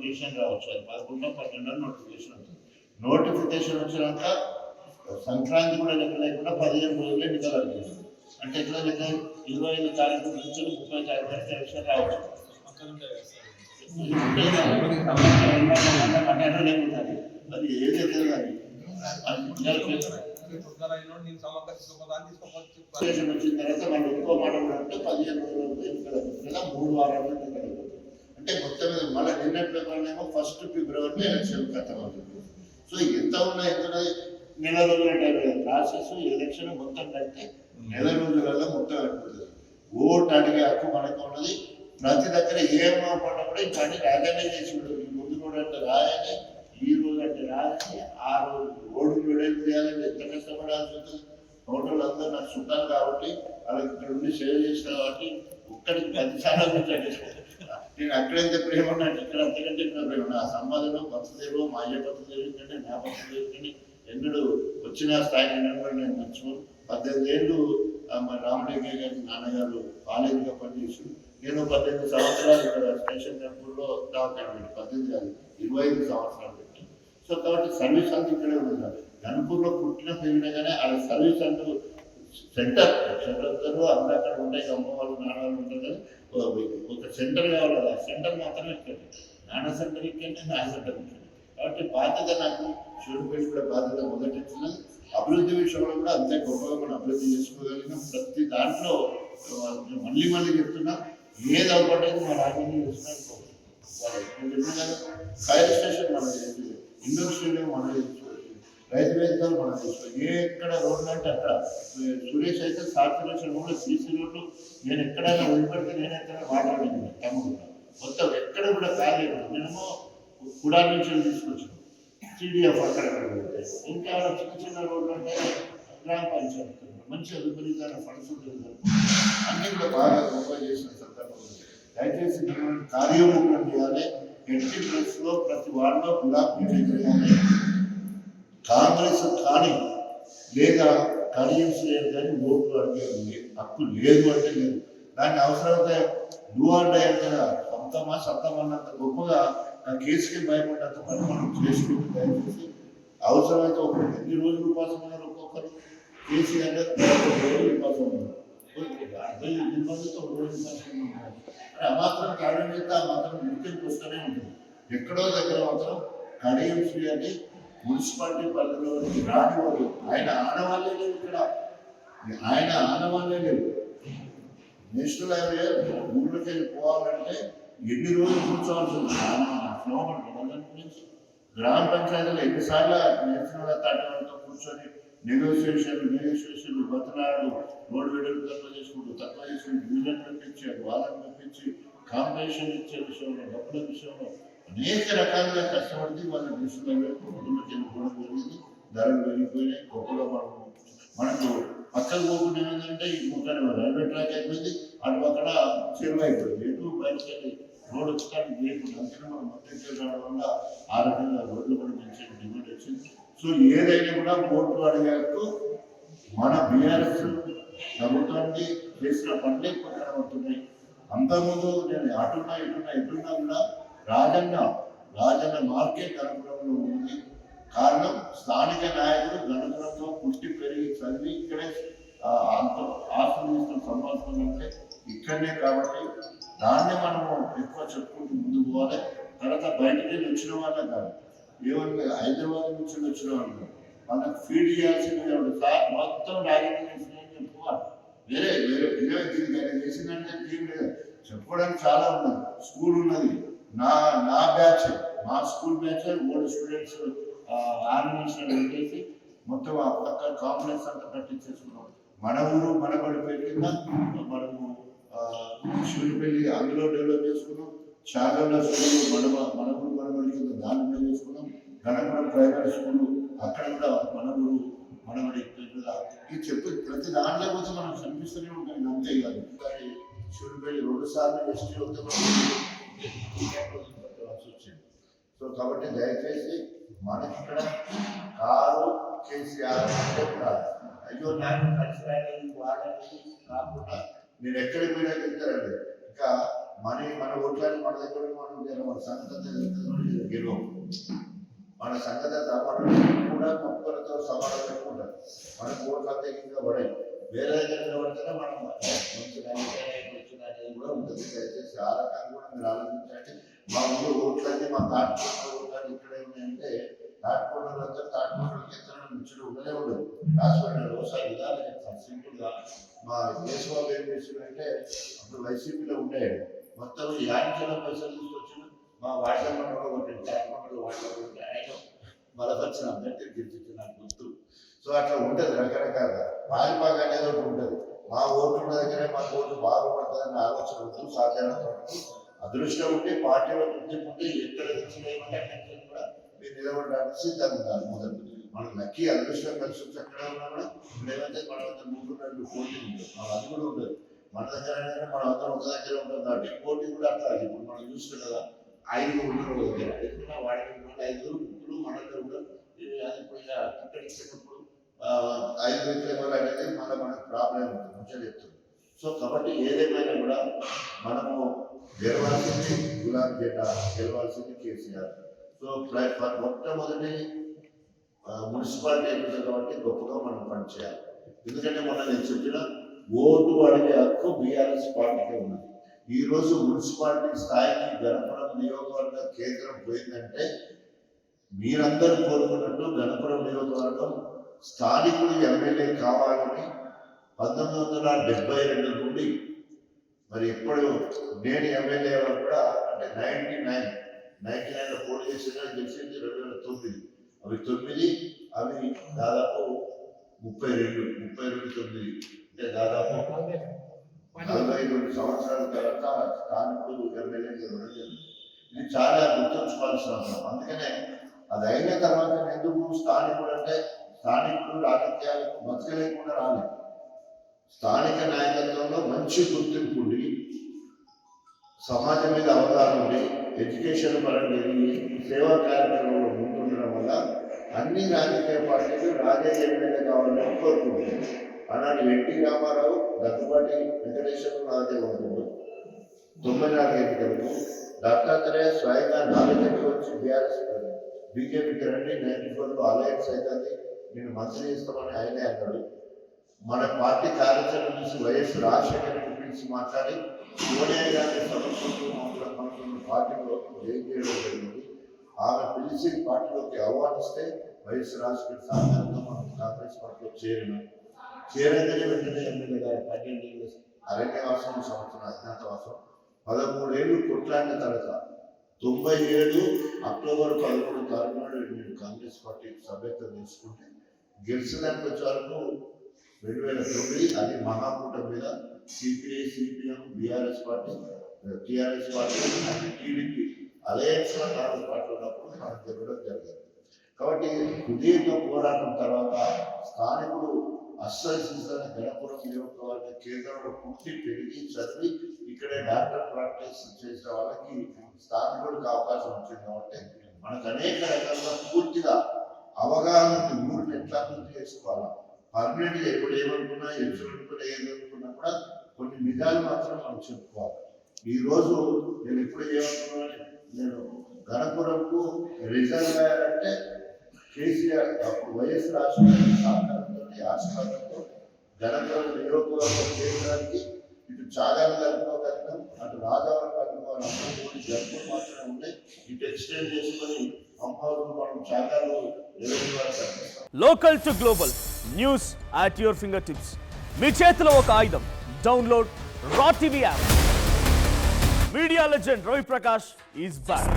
Notification రావచ్చు. అది 11 12 notification వస్తుంది. నోటిఫికేషన్ వచ్చినాక సంక్రాంతి కూడా లెక్క లేకుండా 15 రోజులు ఎన్నికలు అడిగేది. అంటే ఎట్లా లెక్క 25 తారీఖు నుంచి 30 తారీఖు వరకు ఎలక్షన్ రావచ్చు. అది ఏదైతే కానీ వచ్చిన తర్వాత మనం ఇంకో మాట అంటే 15 రోజులు ఎన్నికలు లేదా 3 వారాలు ఎన్నికలు. అంటే మొత్తం మీద మళ్ళీ నిన్న ప్రకారమేమో 1 ఫిబ్రవరి ఎలక్షన్ ఖతం అవుతుంది. సో ఎంత ఉన్నాయి నెల రోజుల టైం ప్రాసెస్ ఎలక్షన్ మొత్తం కడితే నెల రోజులలో మొత్తం అయిపోతుంది. ఓటు అడిగే హక్కు మనకు ఉన్నది. ప్రతి దగ్గర ఏమో పడ్డా కూడా ఇంకా రాజనే చేసి ఉంటుంది. ముందు కూడా అంటే రాయని, ఈ రోజు అంటే రాయని, ఆ రోజు ఓటు విడుదల చేయాలంటే ఎంత కష్టపడాల్సి ఉంటుంది. టోటల్ అందరూ నాకు చుట్టాలు కాబట్టి వాళ్ళకి ఇక్కడ ఉండి సేవ చేసిన కాబట్టి ఒక్కడికి 10 సార్లు నేను అక్కడెంత ప్రేమ ఉన్నట్టు ఇక్కడ అంతకంటే ఇక్కడ ప్రేమ. నా సంబంధంలో పచ్చదేవో మా అయ్య పచ్చదేవి కంటే నా పచ్చదేవి కంటే ఎన్నడూ వచ్చిన స్థాయి కూడా నేను మర్చిపోను. 18 ఏళ్ళు మా రామలింగయ్య గారి నాన్నగారు కాలేజీగా పనిచేసి నేను 18 సంవత్సరాలు ఇక్కడ స్టేషన్ టెంపుల్లో దాకా 18 కాదు 25 సంవత్సరాలు పెట్టి. సో కాబట్టి సర్వీస్ అంతా ఇక్కడే ఉంది. గణపూర్లో పుట్టిన పెరిగినా కానీ ఆ సర్వీస్ అంటూ సెంటర్ అందరూ అక్కడ ఉంటాయి. అమ్మ వాళ్ళు నాన్న వాళ్ళు ఉంటారు కదా, ఒక సెంటర్ కావాలి. ఆ సెంటర్ మాత్రమే ఇక్కడ నాన్న సెంటర్ ఇక్కడే, నా సెంటర్ ఇక్కడ. కాబట్టి బాధ్యత నాకు శివుడిపేట కూడా బాధ్యత మొదటి ఇచ్చినది. అభివృద్ధి విషయంలో కూడా అంతే గొప్పగా మనం అభివృద్ధి చేసుకోగలిగినాం. ప్రతి దాంట్లో మళ్ళీ మళ్ళీ చెప్తున్నా, ఏది అవ్వలేదు మా రాజకీయ చేస్తున్నాను. ఫైర్ స్టేషన్ మనం చేసి, ఇండోర్ స్టేడియం మనం చేసుకోవచ్చు, రైతు వేదికలు మనం చేసుకోవచ్చు. ఎక్కడ రోడ్లు అంటే అక్కడ సురేష్ అయితే సార్కులేషన్ కూడా సీసీ రోడ్లు నేను ఎక్కడైనా వదిలిపెడితే నేను ఎక్కడ మాట్లాడలేదు. తమ్ముడు మొత్తం ఎక్కడ కూడా కాలేదు. నేనేమో కుడా నుంచి తీసుకొచ్చాను టీడీఎఫ్ అక్కడ ఇంకా చిన్న చిన్న రోడ్లు అంటే గ్రామ పంచాయతీ మంచిగా విపరీతమైన ఫండ్స్ ఉంటుంది. అన్ని కూడా బాగా గొప్ప చేసిన సందర్భం. దయచేసి కార్యముఖం చేయాలి. ఎట్టి ప్లేస్లో ప్రతి వార్డులో గులాబీ చేయాలి. కాంగ్రెస్ కానీ లేదా కడియమ్స్ లేదు కానీ ఓట్లు అడిగే హక్కు లేదు అంటే లేదు. దాన్ని అవసరమైతే డూఆర్డై అంటే సొంతమన్నంత గొప్పగా ఆ కేసుకి భయపడ్డంత పని మనం చేసుకుంటూ దయచేసి అవసరమైతే ఒక ఎన్ని రోజులు ఉపాసం ఉన్నారు ఒక్కొక్కరు. కేసీఆర్ రోజులు ఉపాసం ఉన్నారు, 8 మందితో రోజు ఉపాసం ఉన్నారు. అంటే ఆ మాత్రం కారణం చేస్తే ఆ మాత్రం గుర్తింపు వస్తూనే ఉంటుంది. ఎక్కడో దగ్గర మాత్రం కడియంశ్రీ అని మున్సిపాలిటీ పరిధిలో రానివారు. ఆయన ఆనవాళ్ళే లేవు ఇక్కడ, ఆయన ఆనవాళ్ళే లేవు. నేషనల్ హైవే ఊళ్ళకి పోవాలంటే ఎన్ని రోజులు కూర్చోవాల్సి ఉంటుంది. గ్రామ పంచాయతీలో ఎన్నిసార్లు నేషనల్ తాటతో కూర్చొని నెగోసియేషన్లు బతనాడు రోడ్డు వెడల్పు చేసుకుంటూ తక్కువ చేసుకుని డివిజన్ పంపించారు, వాళ్ళని పంపించి కాంపిటీషన్ ఇచ్చే విషయంలో డబ్బుల విషయంలో అనేక రకాలుగా కష్టపడి వాళ్ళ నేషనల్ హైవే ఊళ్ళకి వెళ్ళిపోవడం జరిగింది. ధరలు పెరిగిపోయినాయి. గొప్పలో మనకు పక్కన పోకుండా ఏంటంటే ఈ ముఖ్యంగా రైల్వే ట్రాక్ అయిపోయింది, అటు అక్కడ చెరువు అయిపోయింది. ఎటు బయటకెళ్ళి రోడ్డు వచ్చడానికి లేకుండా అందుకని మనం మొత్తం రావడం వల్ల ఆ రకంగా రోడ్లు కూడా మంచి డిమాండ్ వచ్చింది. సో ఏదైనా కూడా ఓట్లు అడిగేందుకు మన బీఆర్ఎస్ ప్రభుత్వానికి చేసిన పనులే కనబడుతున్నాయి. అంతకుముందు నేను ఎటున్నా కూడా రాజన్న మార్కెట్ అనుకూలంలో ఉంది. కారణం స్థానిక నాయకులు గణపురంలో పుట్టి పెరిగి చదివి ఇక్కడే అంత ఆశ్రమిస్తున్న సంపాదించడం అంటే ఇక్కడనే. కాబట్టి దాన్ని మనము ఎక్కువ చెప్పుకుంటూ ముందుకు పోవాలి. తర్వాత బయటకి వచ్చిన వాళ్ళే కాదు, ఏమన్నా హైదరాబాద్ నుంచి వచ్చిన వాళ్ళు మనకు ఫీడ్ చేయాల్సింది మొత్తం రాజకీయ చెప్పుకోవాలి. వేరే దీనికి చేసిందంటే ఏం లేదు, చెప్పుకోవడానికి చాలా ఉన్నది. స్కూల్ ఉన్నది, నా బ్యాచ్ మా school batch old students organisation పెట్టేసి మొత్తం ఆ పక్క కాంప్లెక్స్ అంతా కట్టించేసుకున్నాం. మన ఊరు మన బడి కింద మనము శివుడిపల్లి అందులో డెవలప్ చేసుకున్నాం. శాగంలో స్కూల్ మన ఊరు మన బడి కింద దాని మీద చేసుకున్నాం. గణపురం ప్రైవేట్ స్కూల్ అక్కడ కూడా మన ఊరు మన బడి కింద ఇది చెప్పి ప్రతి దాంట్లో పోతే మనం కనిపిస్తూనే ఉంటాం. అంతే కాదు, శివుడిపల్లి 2 సార్లు ఎస్టీ వచ్చింది. సో కాబట్టి దయచేసి మనకి ఇక్కడ కారు కేసీఆర్ అయ్యో నాకు కలిసి వాడని కాకుండా నేను ఎక్కడికి పోయినా చెప్తారండి. ఇంకా మన ఓట్లని మన దగ్గర మన సంగత గెలవం, మన సంగత కూడా మొక్కలతో సమానం పెట్టుకుంటారు. మన ఓట్ల దగ్గర పడాయి, వేరే దగ్గర పడితేనే మనం మంచి వచ్చింది అనేది కూడా ఉంటుంది. దయచేసి ఆ రకంగా కూడా మీరు ఆలోచించండి. మా ఊరు ఓట్లన్నీ మా తాటికోట ఓట్లని ఇక్కడే ఉన్నాయంటే తాటికోటలంతా తాటికోటలకి ఎత్తడం ముచ్చడం ఉండనే ఉండదు. రాసిపెట్టారు ఒకసారి విధానం చెప్తాను సింపుల్గా. మా కేశవాళ్ళు ఏం చేసిందంటే అప్పుడు వైసీపీలో ఉండేది, మొత్తం 50 పైసలు తీసుకొచ్చిన మా వాటర్ మండలో ఒకటి తాటికోటలో వాటర్ ఆయన బలపరిచిన అభ్యర్థిని గెలిచింది నాకు గుర్తు. సో అట్లా ఉంటుంది రకరకాలుగా. పాలిపాక అనేది ఒకటి ఉంటుంది. మా ఓట్ల దగ్గరే మా ఓటు బాగుపడుతుందన్న ఆలోచన ఉంటుంది. సాధారణ అదృష్టం ఉంటే పార్టీలో గుర్తింపు ఉంటే ఎక్కడ తెచ్చినాయంటే కూడా మీరు నిలబడడానికి సిద్ధంగా మొదటి మనకు లక్కీ అదృష్టం కలిసి ఎక్కడ ఉన్నా కూడా లేదంటే మన వద్ద 3-2 పోటీ ఉంటుంది. మన అది కూడా ఉంటుంది. మన దగ్గర మన అందరం ఒక దగ్గర ఉంటుంది కాబట్టి పోటీ కూడా అట్లా. ఇప్పుడు మనం చూస్తున్నాం కదా 5 ఉన్నారు దగ్గర ఎదుగున్నా వాడికి 5 ముగ్గురు మన దగ్గర కూడా అది ఇప్పుడు ఇక్కడిచ్చినప్పుడు 5 వ్యక్తులు ఎవరు అనేది మనకు ప్రాబ్లం ఉంటుంది మంచిగా చెప్తుంది. సో కాబట్టి ఏదేమైనా కూడా మనము గెలవాల్సింది గులాబీ జెండా, గెలవాల్సింది కేసీఆర్. సో మొట్టమొదటి మున్సిపాలిటీ ఉంటుంది కాబట్టి గొప్పగా మనం పనిచేయాలి. ఎందుకంటే మొన్న నేను చెప్పిన ఓటు అడిగే హక్కు బీఆర్ఎస్ పార్టీకే ఉన్నది. ఈరోజు మున్సిపాలిటీ స్థాయికి గణపురం నియోజకవర్గ కేంద్రం పోయిందంటే మీరందరూ కోరుకున్నట్టు గణపురం నియోజకవర్గం స్థానికులు ఎమ్మెల్యే కావాలని 1972 నుండి మరి ఎప్పుడు నేను ఎమ్మెల్యే కూడా అంటే 99లో పోటీ చేసిన గెలిచింది 2009. అవి 9 అవి దాదాపు 32 9 అంటే దాదాపు 42 సంవత్సరాల తర్వాత స్థానికులు ఎమ్మెల్యే గెలవడం. ఇది చాలా గుర్తుంచుకోవాల్సిన అవసరం. అందుకనే అది అయిన తర్వాత ఎందుకు స్థానికుడు అంటే స్థానికులు రాజకీయాలకు బతకలేకుండా రాలేదు. స్థానిక నాయకత్వంలో మంచి గుర్తింపు ఉండి సమాజం మీద అవగాహన ఉండి ఎడ్యుకేషన్ పరంగా ఎదిగి సేవా కార్యక్రమంలో ముందుండడం వల్ల అన్ని రాజకీయ పార్టీలు రాజకీయ ఎమ్మెల్యే కావాలని కోరుకుంటున్నారు. అలాంటి ఎన్టీ రామారావు, దగ్గుబాటి వెంకటేశ్వర రాజేవారు 94 ఎన్నికలకు దత్తాత్రేయ స్వయంగా 4 ఎన్నికలు వచ్చి బీజేపీకి రండి 94లో అలయన్స్ అవుతుంది నేను మంత్రి చేస్తామని ఆయనే అన్నాడు. మన పార్టీ కార్యాచరణ చూసి వైఎస్ రాజశేఖర్ పిలిచి మాట్లాడి సోనియా గాంధీ సమక్షంలో పార్టీలో జైన్ చేయడం జరిగింది. ఆమె పిలిచి పార్టీలోకి ఆహ్వానిస్తే వైఎస్ రాజశేఖర్ సాధారణంగా మనం కాంగ్రెస్ పార్టీలో చేరగానే వెంటనే ఎమ్మెల్యే గారు 12 ఏళ్ళు అరణ్యవాసం, సంవత్సరం అజ్ఞాతవాసం, 13 ఏళ్ళు కొట్లాడిన తర్వాత 97 అక్టోబర్ 11 తారీఖున నేను కాంగ్రెస్ పార్టీకి సభ్యత్వం తీసుకుంటే గెలిచడానికి వచ్చే వరకు 2009 అది మహాకూటమి మీద CPI, CPM, BRS party, TRS party and TDP alliance 4 పార్టీలు ఉన్నప్పుడు మనకు జరగడం జరిగింది. కాబట్టి సుదీర్ఘ పోరాటం తర్వాత స్థానికుడు అస్సలు గణపురం నియోజకవర్గ కేంద్రంలో పుట్టి పెరిగి చదివి ఇక్కడే డాక్టర్ ప్రాక్టీస్ చేసిన వాళ్ళకి స్థానికుడికి అవకాశం వచ్చింది. కాబట్టి మనకు అనేక రకాలుగా పూర్తిగా అవగాహన ఊరిని ఎట్లా అభివృద్ధి చేసుకోవాలా, పర్మనెంట్గా ఎప్పుడు ఏమనుకున్నా ఎదురుకున్నా ఏదనుకున్నా కూడా కొన్ని నిజాలు మాత్రం మనం చెప్పుకోవాలి. ఈరోజు నేను ఎప్పుడు ఏమనుకున్నా నేను గణపురంకు రిజర్వాయర్ అంటే కేసీఆర్ అప్పుడు వైఎస్ రాజశేఖర సహకారంతో ఆశీర్వాదంతో గణపురం నియోజకవర్గ కేంద్రానికి ఇటు చాగాలు జరుపుకోగలిగినాం, అటు రాజావరం జరుపుకోవాలి. అప్పుడు జరుపులు మాత్రమే ఉండే ఇటు ఎక్స్టెండ్ చేసుకొని అంపాలు మనం చాగాలు local to global news at your fingertips. మీ చేతిలో ఒక ఆయుధం. డౌన్లోడ్ రా TV app. Media legend Ravi Prakash is back.